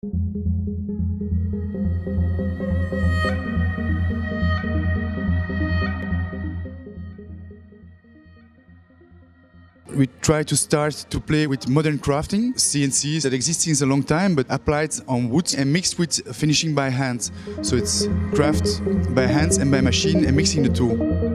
We try to start to play with modern crafting, CNCs that exist since a long time, but applied on wood and mixed with finishing by hand. So it's craft by hands and by machine and mixing the two.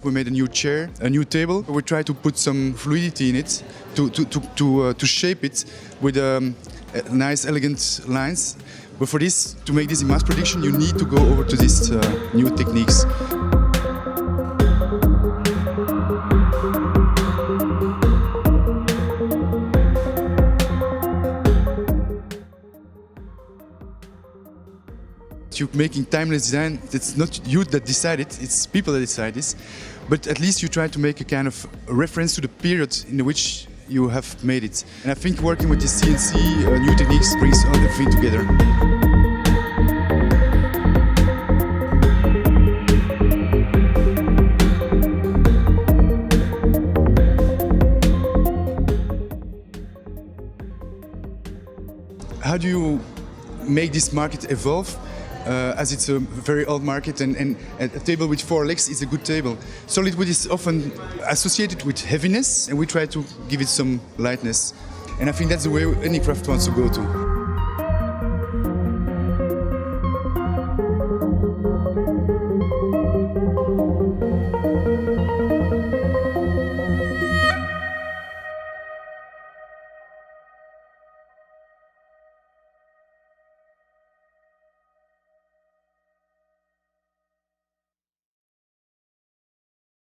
We made a new chair, a new table. We try to put some fluidity in it to shape it with nice, elegant lines. But for this, to make this in mass production, you need to go over to these new techniques. You're making timeless design. It's not you that decide it, it's people that decide this. But at least you try to make a kind of reference to the period in which you have made it. And I think working with this CNC new techniques brings everything together. How do you make this market evolve? As it's a very old market and a table with 4 legs is a good table. Solid wood is often associated with heaviness and we try to give it some lightness. And I think that's the way Ethnicraft wants to go to.